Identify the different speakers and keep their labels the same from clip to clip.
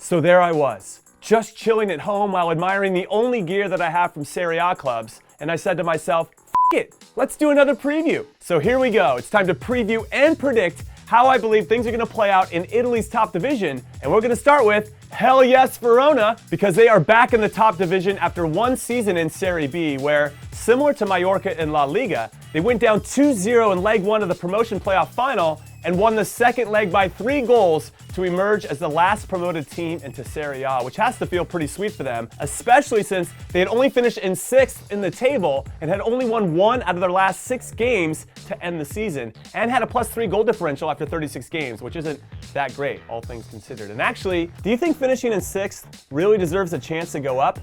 Speaker 1: So there I was, just chilling at home while admiring the only gear that I have from Serie A clubs, and I said to myself, F it, let's do another preview. So here we go, it's time to preview and predict how I believe things are going to play out in Italy's top division, and we're going to start with, hell yes, Verona, because they are back in the top division after one season in Serie B, where, similar to Mallorca in La Liga, they went down 2-0 in leg one of the promotion playoff final and won the second leg by 3 goals to emerge as the last promoted team into Serie A, which has to feel pretty sweet for them, especially since they had only finished in 6th in the table and had only won 1 out of their last 6 games to end the season, and had a +3 goal differential after 36 games, which isn't that great, all things considered. And actually, do you think finishing in 6th really deserves a chance to go up?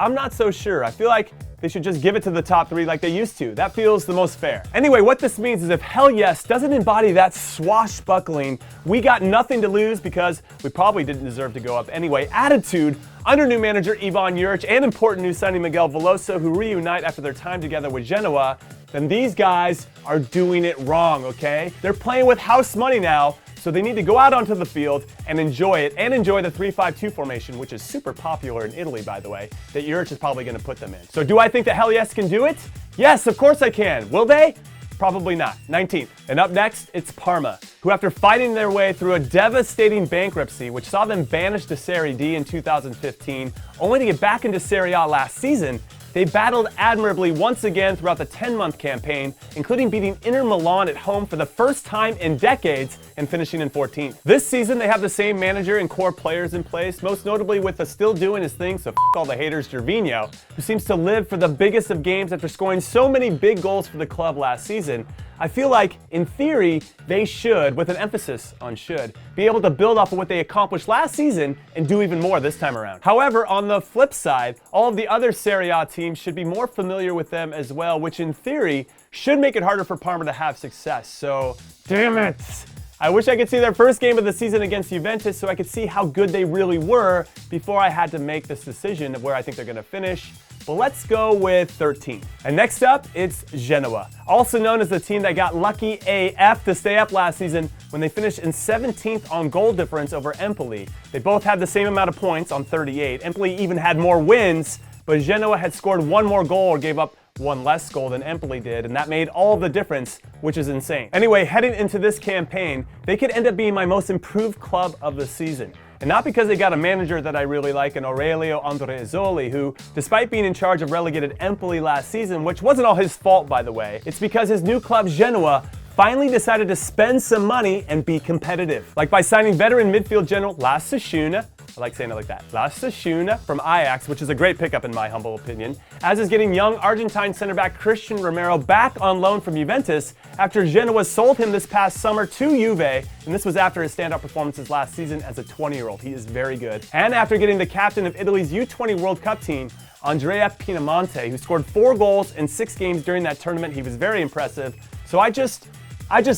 Speaker 1: I'm not so sure. I feel like they should just give it to the top 3 like they used to. That feels the most fair. Anyway, what this means is if hell yes doesn't embody that swashbuckling, we got nothing to lose because we probably didn't deserve to go up anyway attitude under new manager Ivan Juric and important new signing Miguel Veloso, who reunite after their time together with Genoa, then these guys are doing it wrong, okay? They're playing with house money now, so they need to go out onto the field and enjoy it, and enjoy the 3-5-2 formation, which is super popular in Italy, by the way, that Juric is probably going to put them in. So do I think that hell yes can do it? Yes, of course I can. Will they? Probably not. 19th. And up next, it's Parma, who after fighting their way through a devastating bankruptcy, which saw them banished to Serie D in 2015, only to get back into Serie A last season, they battled admirably once again throughout the 10-month campaign, including beating Inter Milan at home for the first time in decades and finishing in 14th. This season, they have the same manager and core players in place, most notably with the still doing his thing, so f*** all the haters, Gervinho, who seems to live for the biggest of games after scoring so many big goals for the club last season. I feel like, in theory, they should, with an emphasis on should, be able to build off of what they accomplished last season and do even more this time around. However, on the flip side, all of the other Serie A teams should be more familiar with them as well, which in theory should make it harder for Parma to have success. So, damn it! I wish I could see their first game of the season against Juventus so I could see how good they really were before I had to make this decision of where I think they're going to finish. But let's go with 13th. And next up, it's Genoa, also known as the team that got lucky AF to stay up last season when they finished in 17th on goal difference over Empoli. They both had the same amount of points on 38. Empoli even had more wins, but Genoa had scored 1 more goal or gave up 1 less goal than Empoli did, and that made all the difference, which is insane. Anyway, heading into this campaign, they could end up being my most improved club of the season. And not because they got a manager that I really like in Aurelio Andreazzoli, who, despite being in charge of relegated Empoli last season, which wasn't all his fault by the way, it's because his new club Genoa finally decided to spend some money and be competitive. Like by signing veteran midfield general Lazio, I like saying it like that, Lazio from Ajax, which is a great pickup in my humble opinion, as is getting young Argentine center back Christian Romero back on loan from Juventus after Genoa sold him this past summer to Juve, and this was after his standout performances last season as a 20-year-old. He is very good. And after getting the captain of Italy's U20 World Cup team, Andrea Pinamonti, who scored 4 goals in 6 games during that tournament. He was very impressive. So I just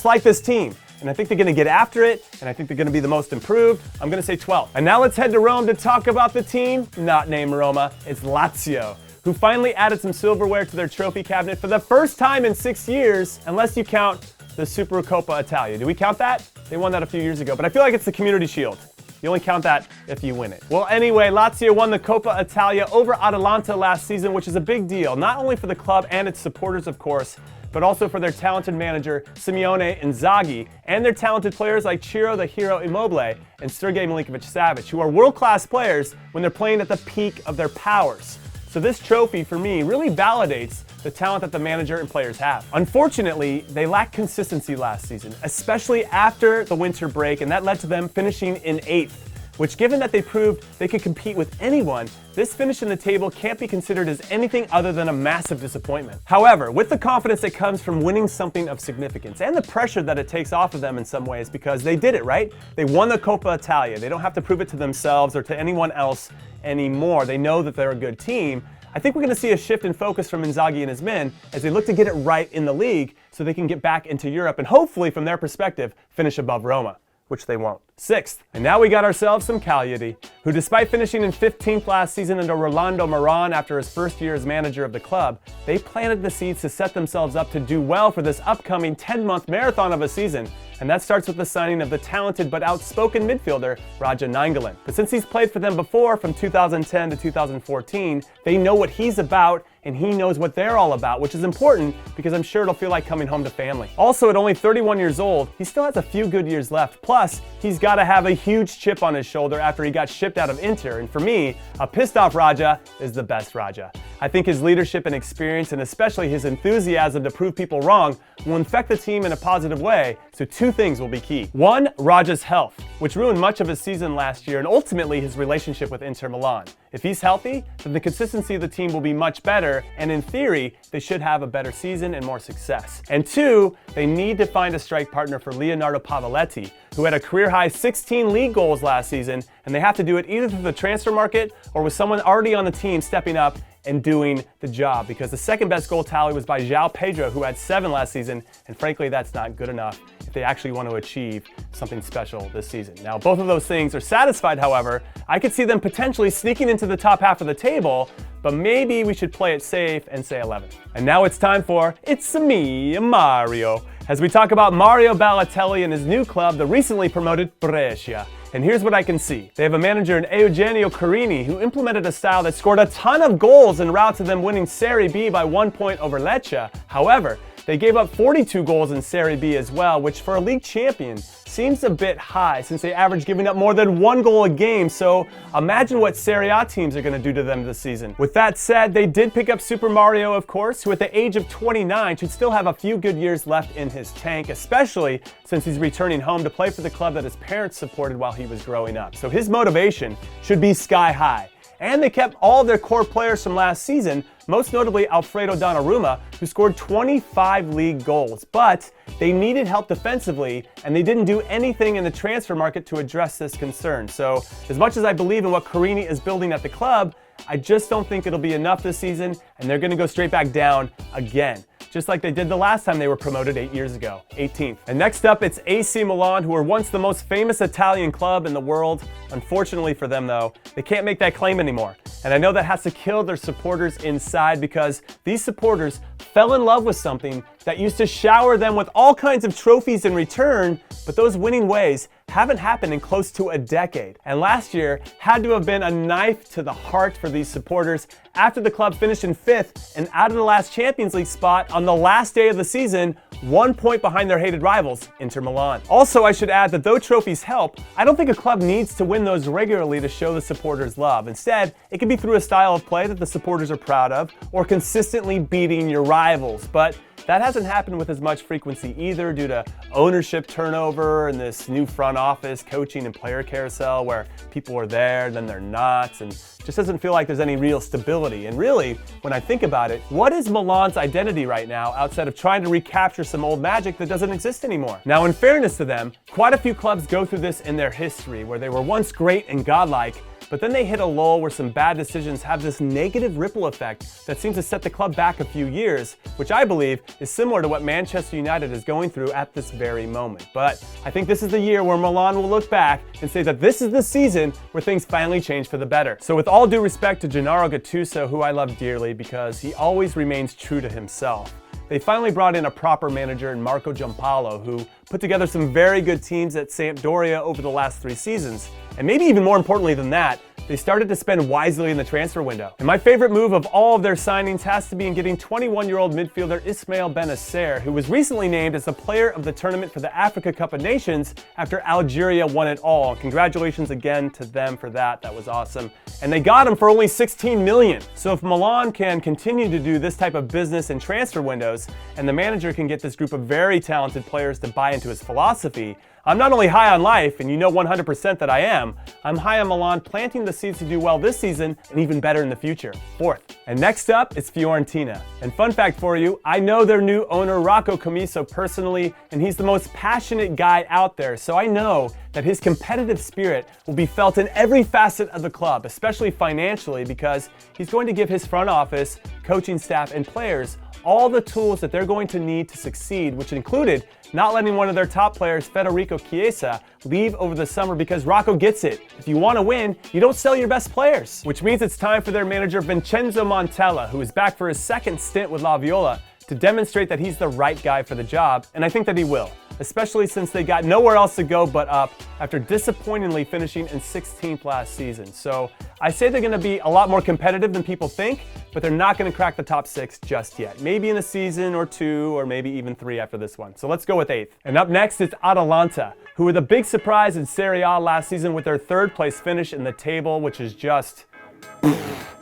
Speaker 1: like this team. And I think they're going to get after it, and I think they're going to be the most improved. I'm going to say 12. And now let's head to Rome to talk about the team not named Roma. It's Lazio, who finally added some silverware to their trophy cabinet for the first time in 6 years, unless you count the Supercoppa Italia. Do we count that? They won that a few years ago, but I feel like it's the Community Shield. You only count that if you win it. Well, anyway, Lazio won the Coppa Italia over Atalanta last season, which is a big deal, not only for the club and its supporters, of course, but also for their talented manager, Simeone Inzaghi, and their talented players like Ciro the Hero Immobile and Sergej Milinkovic-Savic, who are world-class players when they're playing at the peak of their powers. So this trophy, for me, really validates the talent that the manager and players have. Unfortunately, they lacked consistency last season, especially after the winter break, and that led to them finishing in 8th. Which, given that they proved they could compete with anyone, this finish in the table can't be considered as anything other than a massive disappointment. However, with the confidence that comes from winning something of significance, and the pressure that it takes off of them in some ways because they did it, right? They won the Coppa Italia. They don't have to prove it to themselves or to anyone else anymore. They know that they're a good team. I think we're going to see a shift in focus from Inzaghi and his men as they look to get it right in the league so they can get back into Europe and hopefully, from their perspective, finish above Roma. which they won't. 6th, and now we got ourselves some Cagliari, who despite finishing in 15th last season under Ronaldo after his first year as manager of the club, they planted the seeds to set themselves up to do well for this upcoming 10-month marathon of a season. And that starts with the signing of the talented but outspoken midfielder, Raja Nainggolan. But since he's played for them before from 2010 to 2014, they know what he's about and he knows what they're all about, which is important because I'm sure it'll feel like coming home to family. Also, at only 31 years old, he still has a few good years left. Plus, he's got to have a huge chip on his shoulder after he got shipped out of Inter. And for me, a pissed off Raja is the best Raja. I think his leadership and experience, and especially his enthusiasm to prove people wrong, will infect the team in a positive way, so 2 things will be key. 1, Raja's health, which ruined much of his season last year and ultimately his relationship with Inter Milan. If he's healthy, then the consistency of the team will be much better, and in theory, they should have a better season and more success. And 2, they need to find a strike partner for Leonardo Pavoletti, who had a career-high 16 league goals last season, and they have to do it either through the transfer market or with someone already on the team stepping up and doing the job, because the second best goal tally was by João Pedro, who had 7 last season, and frankly that's not good enough if they actually want to achieve something special this season. Now both of those things are satisfied, however. I could see them potentially sneaking into the top half of the table, but maybe we should play it safe and say 11th. And now it's time for It's Me, Mario, as we talk about Mario Balotelli and his new club, the recently promoted Brescia. And here's what I can see. They have a manager in Eugenio Carini who implemented a style that scored a ton of goals en route to them winning Serie B by 1 point over Lecce. However, they gave up 42 goals in Serie B as well, which for a league champion seems a bit high since they average giving up more than 1 goal a game. So imagine what Serie A teams are going to do to them this season. With that said, they did pick up Super Mario, of course, who at the age of 29 should still have a few good years left in his tank, especially since he's returning home to play for the club that his parents supported while he was growing up. So his motivation should be sky high. And they kept all of their core players from last season, most notably Alfredo Donnarumma, who scored 25 league goals. But they needed help defensively, and they didn't do anything in the transfer market to address this concern. So as much as I believe in what Carini is building at the club, I just don't think it'll be enough this season, and they're going to go straight back down again, just like they did the last time they were promoted 8 years ago, 18th. And next up, it's AC Milan, who were once the most famous Italian club in the world. Unfortunately for them, though, they can't make that claim anymore. And I know that has to kill their supporters inside, because these supporters fell in love with something that used to shower them with all kinds of trophies in return, but those winning ways haven't happened in close to a decade. And last year had to have been a knife to the heart for these supporters after the club finished in 5th and out of the last Champions League spot on the last day of the season, 1 point behind their hated rivals, Inter Milan. Also, I should add that though trophies help, I don't think a club needs to win those regularly to show the supporters love. Instead, it can be through a style of play that the supporters are proud of, or consistently beating your rivals. But that hasn't happened with as much frequency either, due to ownership turnover and this new front office coaching and player carousel where people are there, then they're not, and just doesn't feel like there's any real stability. And really, when I think about it, what is Milan's identity right now outside of trying to recapture some old magic that doesn't exist anymore? Now, in fairness to them, quite a few clubs go through this in their history, where they were once great and godlike, but then they hit a lull where some bad decisions have this negative ripple effect that seems to set the club back a few years, which I believe is similar to what Manchester United is going through at this very moment. But I think this is the year where Milan will look back and say that this is the season where things finally change for the better. So with all due respect to Gennaro Gattuso, who I love dearly because he always remains true to himself, they finally brought in a proper manager in Marco Giampaolo, who put together some very good teams at Sampdoria over the last 3 seasons. And maybe even more importantly than that, they started to spend wisely in the transfer window. And my favorite move of all of their signings has to be in getting 21-year-old midfielder Ismail Benacer, who was recently named as the player of the tournament for the Africa Cup of Nations after Algeria won it all. Congratulations again to them for that. That was awesome. And they got him for only 16 million. So if Milan can continue to do this type of business in transfer windows, and the manager can get this group of very talented players to buy into his philosophy, I'm not only high on life, and you know 100% that I am, I'm high on Milan planting the seeds to do well this season and even better in the future. 4th. And next up is Fiorentina. And fun fact for you, I know their new owner Rocco Commisso personally, and he's the most passionate guy out there, so I know that his competitive spirit will be felt in every facet of the club, especially financially, because he's going to give his front office, coaching staff, and players all the tools that they're going to need to succeed, which included not letting one of their top players, Federico Chiesa, leave over the summer because Rocco gets it. If you want to win, you don't sell your best players. Which means it's time for their manager Vincenzo Montella, who is back for his second stint with La Viola, to demonstrate that he's the right guy for the job, and I think that he will, especially since they got nowhere else to go but up after disappointingly finishing in 16th last season. So I say they're going to be a lot more competitive than people think, but they're not going to crack the top 6 just yet. Maybe in a season or 2, or maybe even 3 after this one. So let's go with 8th. And up next is Atalanta, who were the big surprise in Serie A last season with their 3rd place finish in the table, which is just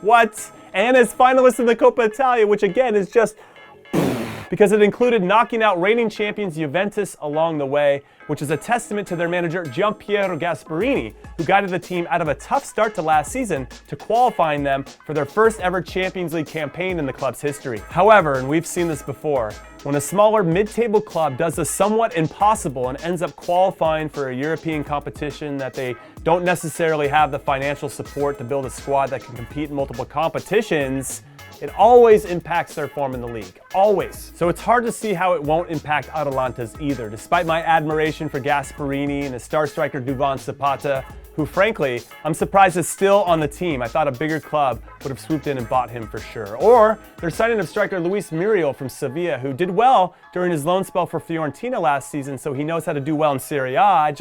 Speaker 1: what? And as finalists in the Coppa Italia, which again is just because it included knocking out reigning champions Juventus along the way, which is a testament to their manager Gianpiero Gasperini, who guided the team out of a tough start to last season to qualifying them for their first ever Champions League campaign in the club's history. However, and we've seen this before, when a smaller mid-table club does the somewhat impossible and ends up qualifying for a European competition that they don't necessarily have the financial support to build a squad that can compete in multiple competitions, it always impacts their form in the league. Always. So it's hard to see how it won't impact Atalanta's either, despite my admiration for Gasperini and his star striker Duvan Zapata, who frankly, I'm surprised is still on the team. I thought a bigger club would have swooped in and bought him for sure. Or their signing of striker Luis Muriel from Sevilla, who did well during his loan spell for Fiorentina last season, so he knows how to do well in Serie A.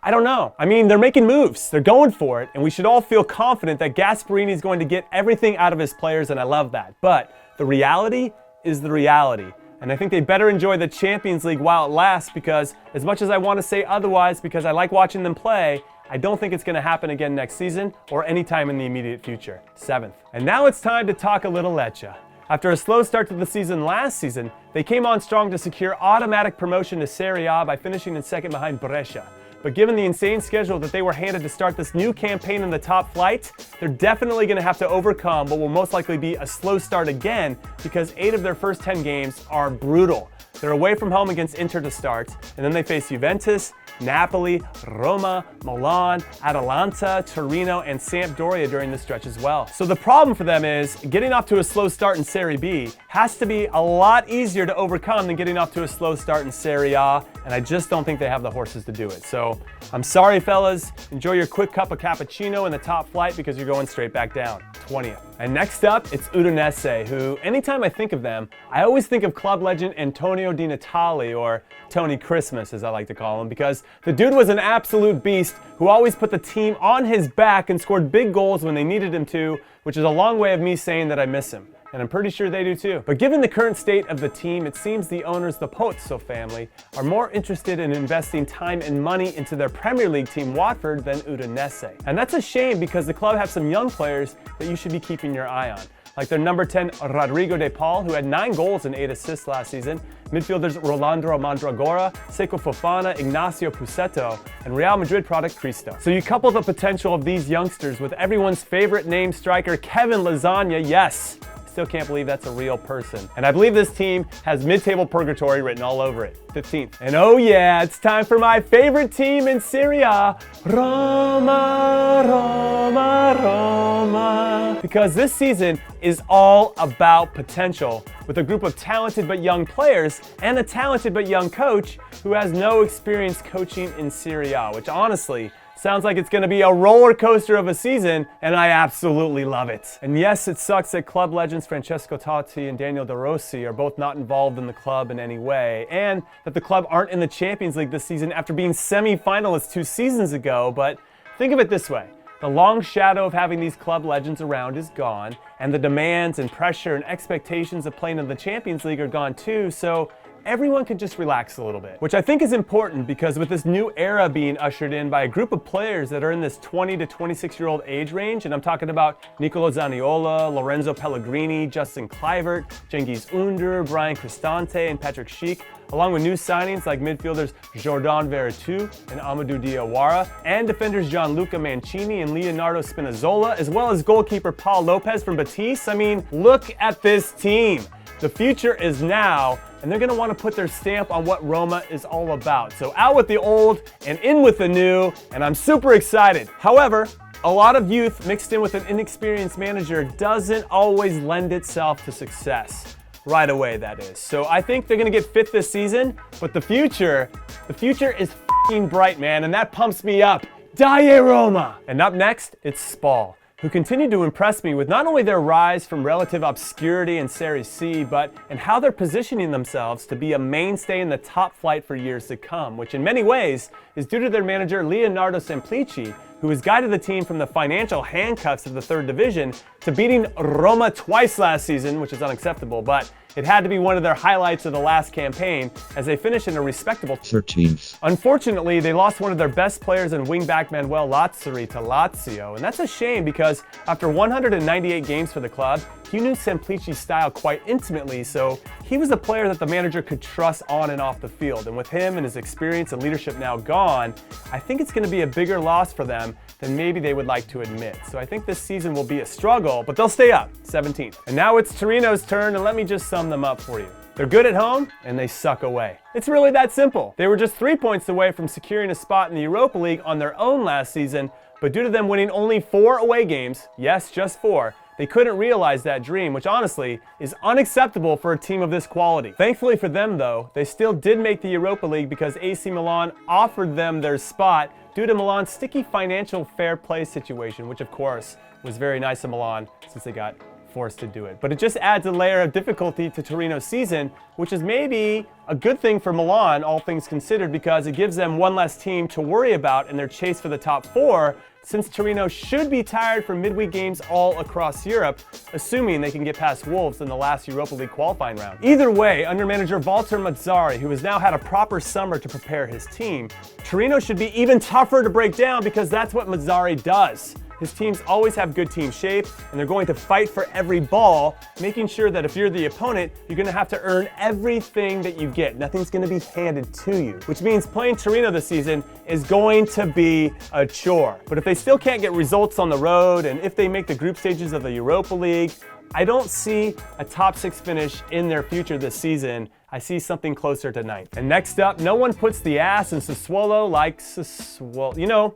Speaker 1: I don't know. I mean, they're making moves. They're going for it, and we should all feel confident that Gasperini is going to get everything out of his players, and I love that. But the reality is the reality. And I think they better enjoy the Champions League while it lasts, because as much as I want to say otherwise, because I like watching them play, I don't think it's going to happen again next season or anytime in the immediate future. 7th. And now it's time to talk a little Lecce. After a slow start to the season last season, they came on strong to secure automatic promotion to Serie A by finishing in 2nd behind Brescia. But given the insane schedule that they were handed to start this new campaign in the top flight, they're definitely going to have to overcome what will most likely be a slow start again, because 8 of their first 10 games are brutal. They're away from home against Inter to start, and then they face Juventus, Napoli, Roma, Milan, Atalanta, Torino, and Sampdoria during this stretch as well. So the problem for them is getting off to a slow start in Serie B has to be a lot easier to overcome than getting off to a slow start in Serie A, and I just don't think they have the horses to do it. So I'm sorry, fellas. Enjoy your quick cup of cappuccino in the top flight, because you're going straight back down. 20th. And next up, it's Udinese, who, anytime I think of them, I always think of club legend Antonio Di Natale, or Tony Christmas as I like to call him, because the dude was an absolute beast who always put the team on his back and scored big goals when they needed him to, which is a long way of me saying that I miss him. And I'm pretty sure they do too. But given the current state of the team, it seems the owners, the Pozzo family, are more interested in investing time and money into their Premier League team Watford than Udinese. And that's a shame, because the club has some young players that you should be keeping your eye on, like their number 10 Rodrigo De Paul, who had 9 goals and 8 assists last season, midfielders Rolando Mandragora, Seko Fofana, Ignacio Pusetto, and Real Madrid product Cristo. So you couple the potential of these youngsters with everyone's favorite name striker Kevin Lasagna. Yes, still can't believe that's a real person. And I believe this team has mid-table purgatory written all over it. 15th. And oh yeah, it's time for my favorite team in Serie A, Roma, Roma, Roma. Because this season is all about potential, with a group of talented but young players and a talented but young coach who has no experience coaching in Serie A, which honestly sounds like it's going to be a roller coaster of a season, and I absolutely love it. And yes, it sucks that club legends Francesco Totti and Daniel De Rossi are both not involved in the club in any way, and that the club aren't in the Champions League this season after being semi-finalists 2 seasons ago. But think of it this way. The long shadow of having these club legends around is gone, and the demands and pressure and expectations of playing in the Champions League are gone too, so everyone can just relax a little bit. Which I think is important, because with this new era being ushered in by a group of players that are in this 20 to 26-year-old age range, and I'm talking about Nicolo Zaniolo, Lorenzo Pellegrini, Justin Kluivert, Cengiz Under, Brian Cristante, and Patrick Schick, along with new signings like midfielders Jordan Veretout and Amadou Diawara, and defenders Gianluca Mancini and Leonardo Spinazzola, as well as goalkeeper Paul Lopez from Betis. I mean, look at this team. The future is now, and they're going to want to put their stamp on what Roma is all about. So out with the old and in with the new, and I'm super excited. However, a lot of youth mixed in with an inexperienced manager doesn't always lend itself to success. Right away, that is. So I think they're going to get fifth this season, but the future is f***ing bright, man, and that pumps me up. Dai Roma! And up next, it's Spal, who continue to impress me with not only their rise from relative obscurity in Serie C, but in how they're positioning themselves to be a mainstay in the top flight for years to come, which in many ways is due to their manager Leonardo Semplici, who has guided the team from the financial handcuffs of the third division to beating Roma twice last season, which is unacceptable, but it had to be one of their highlights of the last campaign as they finished in a respectable 13th. Unfortunately, they lost one of their best players in wingback Manuel Lazzari to Lazio, and that's a shame because after 198 games for the club, he knew Semplici's style quite intimately, so he was a player that the manager could trust on and off the field. And with him and his experience and leadership now gone, I think it's going to be a bigger loss for them than maybe they would like to admit. So I think this season will be a struggle, but they'll stay up, 17th. And now it's Torino's turn, and let me just sum them up for you. They're good at home, and they suck away. It's really that simple. They were just 3 points away from securing a spot in the Europa League on their own last season, but due to them winning only 4 away games, yes, just 4, they couldn't realize that dream, which honestly is unacceptable for a team of this quality. Thankfully for them though, they still did make the Europa League because AC Milan offered them their spot due to Milan's sticky financial fair play situation, which of course was very nice of Milan since they got forced to do it. But it just adds a layer of difficulty to Torino's season, which is maybe a good thing for Milan, all things considered, because it gives them one less team to worry about in their chase for the top 4, since Torino should be tired from midweek games all across Europe, assuming they can get past Wolves in the last Europa League qualifying round. Either way, under manager Walter Mazzarri, who has now had a proper summer to prepare his team, Torino should be even tougher to break down because that's what Mazzarri does. His teams always have good team shape, and they're going to fight for every ball, making sure that if you're the opponent, you're going to have to earn everything that you get. Nothing's going to be handed to you, which means playing Torino this season is going to be a chore. But if they still can't get results on the road, and if they make the group stages of the Europa League, I don't see a top 6 finish in their future this season. I see something closer to 9th. And next up, no one puts the ass in Sassuolo like Sassuolo. You know,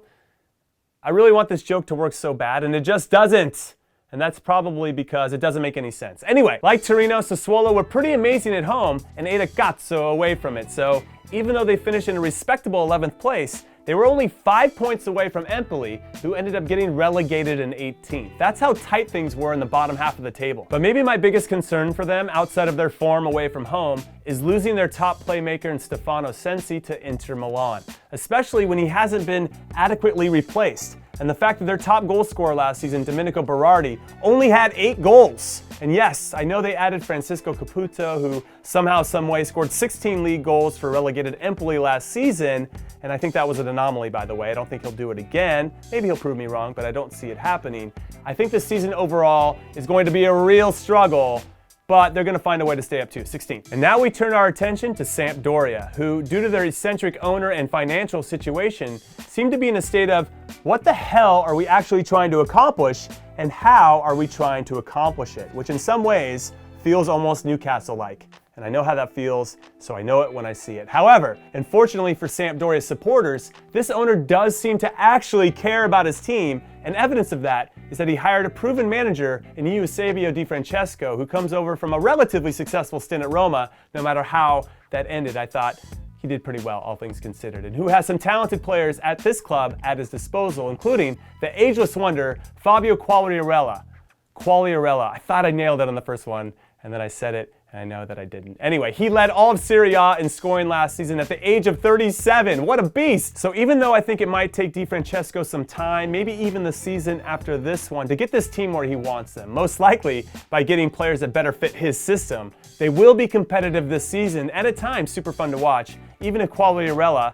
Speaker 1: I really want this joke to work so bad, and it just doesn't. And that's probably because it doesn't make any sense. Anyway, like Torino, Sassuolo were pretty amazing at home and ate a cazzo away from it. So even though they finished in a respectable 11th place, they were only 5 points away from Empoli, who ended up getting relegated in 18th. That's how tight things were in the bottom half of the table. But maybe my biggest concern for them, outside of their form away from home, is losing their top playmaker in Stefano Sensi to Inter Milan, especially when he hasn't been adequately replaced. And the fact that their top goal scorer last season, Domenico Berardi, only had 8 goals. And yes, I know they added Francisco Caputo, who somehow, someway scored 16 league goals for relegated Empoli last season. And I think that was an anomaly, by the way. I don't think he'll do it again. Maybe he'll prove me wrong, but I don't see it happening. I think this season overall is going to be a real struggle, but they're going to find a way to stay up to 16th. And now we turn our attention to Sampdoria, who, due to their eccentric owner and financial situation, seem to be in a state of, what the hell are we actually trying to accomplish, and how are we trying to accomplish it? Which in some ways feels almost Newcastle-like. And I know how that feels, so I know it when I see it. However, unfortunately for Sampdoria supporters, this owner does seem to actually care about his team, and evidence of that is that he hired a proven manager in Eusebio Di Francesco, who comes over from a relatively successful stint at Roma. No matter how that ended, I thought he did pretty well, all things considered, and who has some talented players at this club at his disposal, including the ageless wonder, Fabio Quagliarella. I thought I nailed it on the first one, and then I said it, and I know that I didn't. Anyway, he led all of Serie A in scoring last season at the age of 37. What a beast! So even though I think it might take Di Francesco some time, maybe even the season after this one, to get this team where he wants them, most likely by getting players that better fit his system, they will be competitive this season, and at times super fun to watch. Even if Quagliarella,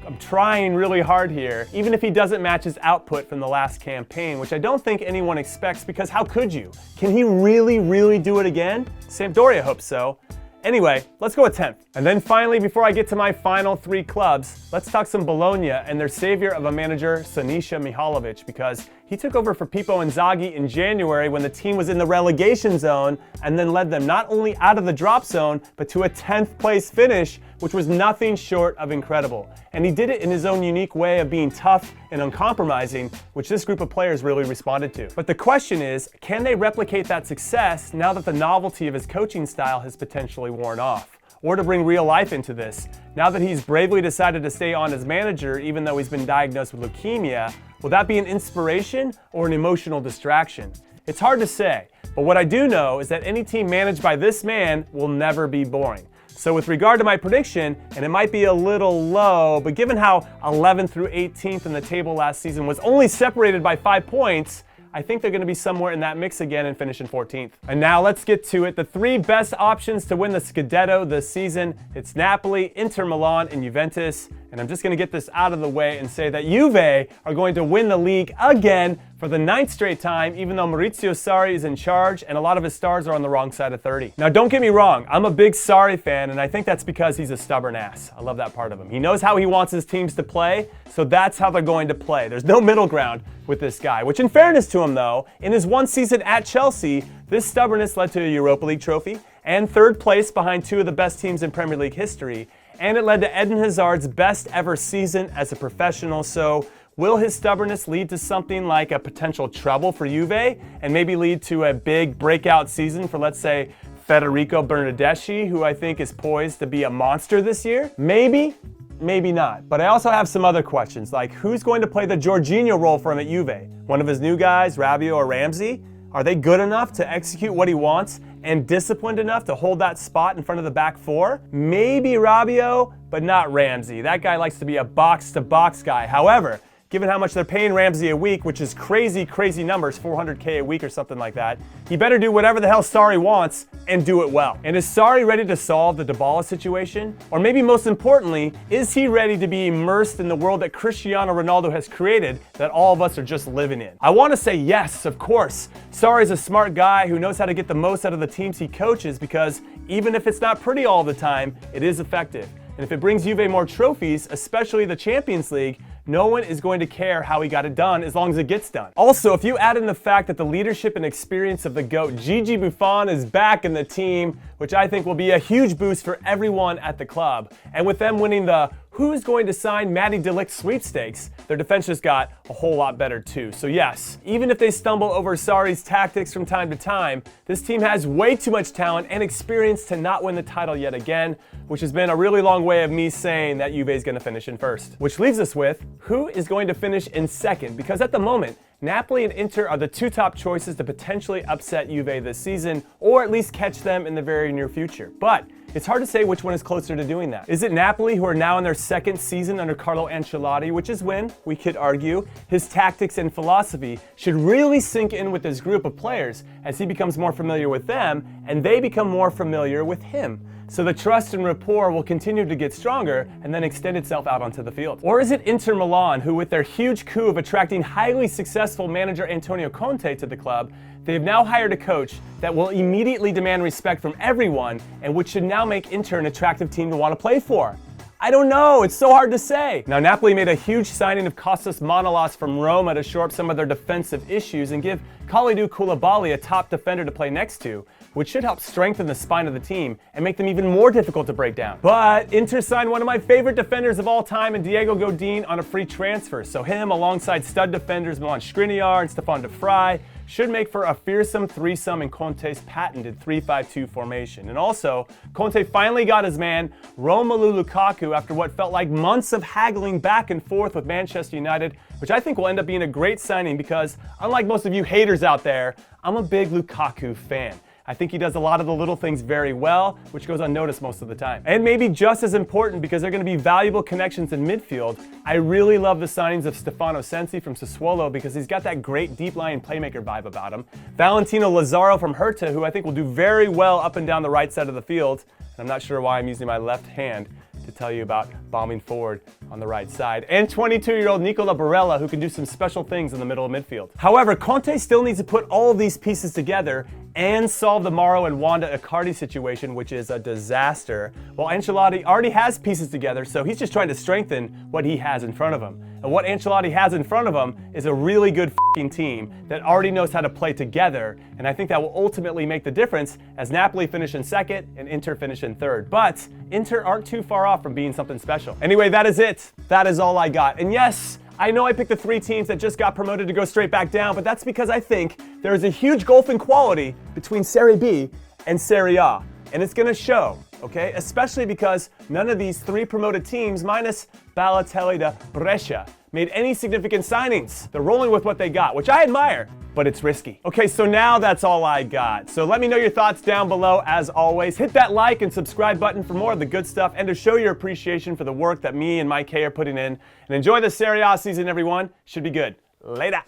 Speaker 1: I'm trying really hard here, even if he doesn't match his output from the last campaign, which I don't think anyone expects, because how could you? Can he really do it again? Sampdoria hopes so. Anyway, let's go with 10th. And then finally, before I get to my final 3 clubs, let's talk some Bologna and their savior of a manager, Sinisa Mihajlovic, because he took over for Pippo Inzaghi in January when the team was in the relegation zone and then led them not only out of the drop zone, but to a 10th place finish, which was nothing short of incredible. And he did it in his own unique way of being tough and uncompromising, which this group of players really responded to. But the question is, can they replicate that success now that the novelty of his coaching style has potentially worn off? Or to bring real life into this, now that he's bravely decided to stay on as manager even though he's been diagnosed with leukemia, will that be an inspiration or an emotional distraction? It's hard to say, but what I do know is that any team managed by this man will never be boring. So with regard to my prediction, and it might be a little low, but given how 11th through 18th in the table last season was only separated by 5 points, I think they're going to be somewhere in that mix again and finish in 14th. And now let's get to it. The 3 best options to win the Scudetto this season. It's Napoli, Inter Milan, and Juventus. And I'm just going to get this out of the way and say that Juve are going to win the league again for the 9th straight time, even though Maurizio Sarri is in charge and a lot of his stars are on the wrong side of 30. Now, don't get me wrong. I'm a big Sarri fan, and I think that's because he's a stubborn ass. I love that part of him. He knows how he wants his teams to play, so that's how they're going to play. There's no middle ground with this guy, which in fairness to him, though, in his one season at Chelsea, this stubbornness led to a Europa League trophy and 3rd place behind 2 of the best teams in Premier League history, and it led to Eden Hazard's best ever season as a professional. So will his stubbornness lead to something like a potential treble for Juve and maybe lead to a big breakout season for, let's say, Federico Bernardeschi, who I think is poised to be a monster this year? Maybe, maybe not. But I also have some other questions, like who's going to play the Jorginho role for him at Juve? One of his new guys, Rabiot or Ramsey? Are they good enough to execute what he wants and disciplined enough to hold that spot in front of the back 4? Maybe Rabiot, but not Ramsey. That guy likes to be a box-to-box guy. However, given how much they're paying Ramsey a week, which is crazy, crazy numbers, $400K a week or something like that, he better do whatever the hell Sarri wants and do it well. And is Sarri ready to solve the Dybala situation? Or maybe most importantly, is he ready to be immersed in the world that Cristiano Ronaldo has created that all of us are just living in? I want to say yes, of course. Sarri's a smart guy who knows how to get the most out of the teams he coaches because even if it's not pretty all the time, it is effective. And if it brings Juve more trophies, especially the Champions League, no one is going to care how he got it done as long as it gets done. Also, if you add in the fact that the leadership and experience of the GOAT Gigi Buffon is back in the team, which I think will be a huge boost for everyone at the club, and with them winning the who's going to sign Matty de Ligt sweepstakes, their defense just got a whole lot better too. So yes, even if they stumble over Sarri's tactics from time to time, this team has way too much talent and experience to not win the title yet again, which has been a really long way of me saying that Juve is going to finish in 1st. Which leaves us with, who is going to finish in 2nd? Because at the moment, Napoli and Inter are the 2 top choices to potentially upset Juve this season, or at least catch them in the very near future. But it's hard to say which one is closer to doing that. Is it Napoli, who are now in their 2nd season under Carlo Ancelotti, which is when, we could argue, his tactics and philosophy should really sink in with this group of players as he becomes more familiar with them and they become more familiar with him? So the trust and rapport will continue to get stronger and then extend itself out onto the field. Or is it Inter Milan, who with their huge coup of attracting highly successful manager Antonio Conte to the club, they have now hired a coach that will immediately demand respect from everyone and which should now make Inter an attractive team to want to play for? I don't know, it's so hard to say. Now, Napoli made a huge signing of Kostas Manolas from Roma to shore up some of their defensive issues and give Kalidou Koulibaly a top defender to play next to, which should help strengthen the spine of the team and make them even more difficult to break down. But Inter signed one of my favorite defenders of all time in Diego Godin on a free transfer, so him alongside stud defenders Milan Skriniar and Stefan de Vrij should make for a fearsome threesome in Conte's patented 3-5-2 formation. And also, Conte finally got his man, Romelu Lukaku, after what felt like months of haggling back and forth with Manchester United, which I think will end up being a great signing because, unlike most of you haters out there, I'm a big Lukaku fan. I think he does a lot of the little things very well, which goes unnoticed most of the time. And maybe just as important, because they're going to be valuable connections in midfield, I really love the signings of Stefano Sensi from Sassuolo because he's got that great deep-lying playmaker vibe about him. Valentino Lazaro from Hertha, who I think will do very well up and down the right side of the field. And I'm not sure why I'm using my left hand to tell you about bombing forward on the right side, and 22-year-old Nicola Barella, who can do some special things in the middle of midfield. However, Conte still needs to put all of these pieces together and solve the Mauro and Wanda Icardi situation, which is a disaster. While Ancelotti already has pieces together, so he's just trying to strengthen what he has in front of him. And what Ancelotti has in front of him is a really good team that already knows how to play together, and I think that will ultimately make the difference as Napoli finish in second and Inter finish in third. But Inter aren't too far off from being something special. Anyway, that is it. That is all I got. And yes, I know I picked the 3 teams that just got promoted to go straight back down, but that's because I think there is a huge gulf in quality between Serie B and Serie A, and it's going to show, okay? Especially because none of these 3 promoted teams, minus Balotelli to Brescia, made any significant signings. They're rolling with what they got, which I admire, but it's risky. Okay, so now that's all I got. So let me know your thoughts down below. As always, hit that like and subscribe button for more of the good stuff and to show your appreciation for the work that me and Mike K are putting in. And enjoy the Serie A season, everyone. Should be good. Later.